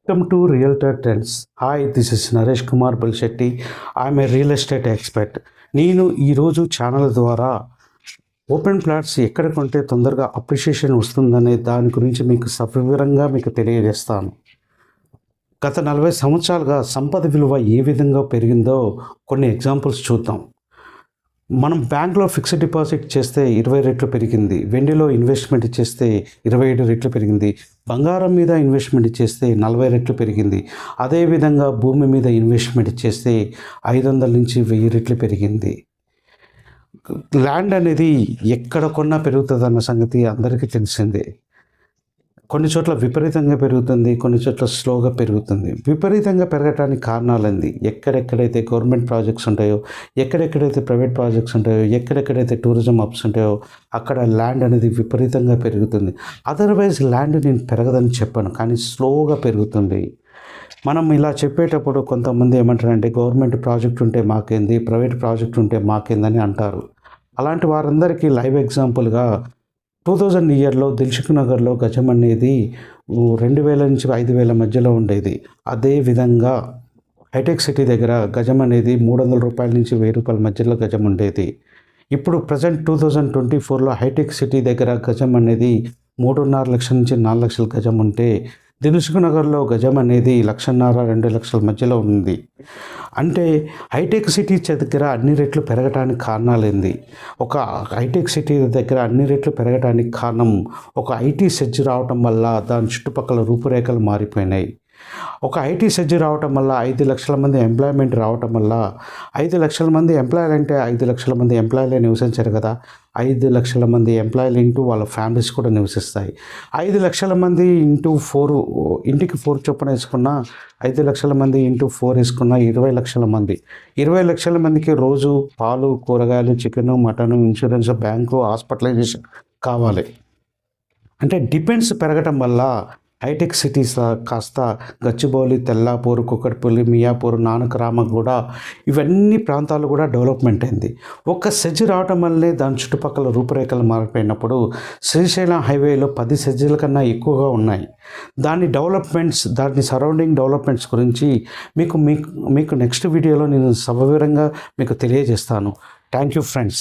Welcome to Realtor Trends. Hi, this is Naresh Kumar Bulshetti. I'm a real estate expert. నేను ఈరోజు channel ద్వారా open plots ఎక్కడ కొంటే తొందరగా అప్రిషియేషన్ వస్తుందనే దాని గురించి మీకు సవివరంగా మీకు తెలియజేస్తాను. గత 40 సంవత్సరాలుగా సంపద విలువ ఏ విధంగా పెరిగిందో కొన్ని ఎగ్జాంపుల్స్ చూద్దాం. మనం బ్యాంక్లో ఫిక్స్డ్ డిపాజిట్ చేస్తే 20 రెట్లు పెరిగింది. వెండిలో ఇన్వెస్ట్మెంట్ చేస్తే 27 రెట్లు పెరిగింది. బంగారం మీద ఇన్వెస్ట్మెంట్ చేస్తే 40 రెట్లు పెరిగింది. అదేవిధంగా భూమి మీద ఇన్వెస్ట్మెంట్ చేస్తే 500 నుంచి 1000 రెట్లు పెరిగింది. ల్యాండ్ అనేది ఎక్కడ కొన్నా పెరుగుతుంది అన్న సంగతి అందరికీ తెలిసిందే. కొన్ని చోట్ల విపరీతంగా పెరుగుతుంది, కొన్ని చోట్ల స్లోగా పెరుగుతుంది. విపరీతంగా పెరగటానికి కారణాలంది ఎక్కడెక్కడైతే గవర్నమెంట్ ప్రాజెక్ట్స్ ఉంటాయో, ఎక్కడెక్కడైతే ప్రైవేట్ ప్రాజెక్ట్స్ ఉంటాయో, ఎక్కడెక్కడైతే టూరిజం హబ్స్ ఉంటాయో అక్కడ ల్యాండ్ అనేది విపరీతంగా పెరుగుతుంది. అదర్వైజ్ ల్యాండ్ నేను పెరగదని చెప్పాను, కానీ స్లోగా పెరుగుతుంది. మనం ఇలా చెప్పేటప్పుడు కొంతమంది ఏమంటారంటే గవర్నమెంట్ ప్రాజెక్ట్ ఉంటే మాకేంది, ప్రైవేట్ ప్రాజెక్ట్ ఉంటే మాకేందని అంటారు. అలాంటి వారందరికీ లైవ్ ఎగ్జాంపుల్గా 2000 ఇయర్లో దిల్సుఖ్ నగర్లో గజం అనేది 2000 నుంచి 5000 మధ్యలో ఉండేది. అదేవిధంగా హైటెక్ సిటీ దగ్గర గజం అనేది 300 రూపాయల నుంచి 1000 రూపాయల మధ్యలో గజం ఉండేది. ఇప్పుడు ప్రజెంట్ 2024లో హైటెక్ సిటీ దగ్గర గజం అనేది 3.5 లక్షల నుంచి 4 లక్షల గజం ఉంటే దిల్సుఖ్ నగర్లో గజం అనేది 1,50,000 2 లక్షల మధ్యలో ఉంది. అంటే హైటెక్ సిటీ దగ్గర అన్ని రెట్లు పెరగడానికి కారణాలేంది? ఒక హైటెక్ సిటీ దగ్గర అన్ని రెట్లు పెరగడానికి కారణం ఒక ఐటీ సెజ్ రావటం వల్ల దాని చుట్టుపక్కల రూపురేఖలు మారిపోయినాయి. ఒక ఐటీ సెజ్ రావటం వల్ల 5 లక్షల మంది ఎంప్లాయ్మెంట్ రావటం వల్ల 5 లక్షల మంది ఎంప్లాయీలు అంటే 5 లక్షల మంది ఎంప్లాయీలే నివసించారు కదా. 5 లక్షల మంది ఎంప్లాయీలు ఇంటూ వాళ్ళ ఫ్యామిలీస్ కూడా నివసిస్తాయి. 5 లక్షల మంది ఇంటూ 4, ఇంటికి 4 చొప్పున వేసుకున్న 5 లక్షల మంది ఇంటూ 4 వేసుకున్న 20 లక్షల మంది. 20 లక్షల మందికి రోజు పాలు, కూరగాయలు, chicken, mutton, insurance, bank, hospitalization కావాలి. అంటే డిపెండ్స్ పెరగటం వల్ల హైటెక్ సిటీస్ కాస్త గచ్చిబౌలి, తెల్లాపూర్, కుకట్పల్లి, మియాపూర్, నానక్రామగూడ ఇవన్నీ ప్రాంతాలు కూడా డెవలప్మెంట్ అయింది. ఒక సెజ్ రావటం వల్లే దాని చుట్టుపక్కల రూపురేఖలు మారిపోయినప్పుడు శ్రీశైలం హైవేలో 10 సెజ్ల కన్నా ఎక్కువగా ఉన్నాయి. దాని డెవలప్మెంట్స్, దాని సరౌండింగ్ డెవలప్మెంట్స్ గురించి మీకు నెక్స్ట్ వీడియోలో నేను సవివరంగా మీకు తెలియజేస్తాను. Thank you friends.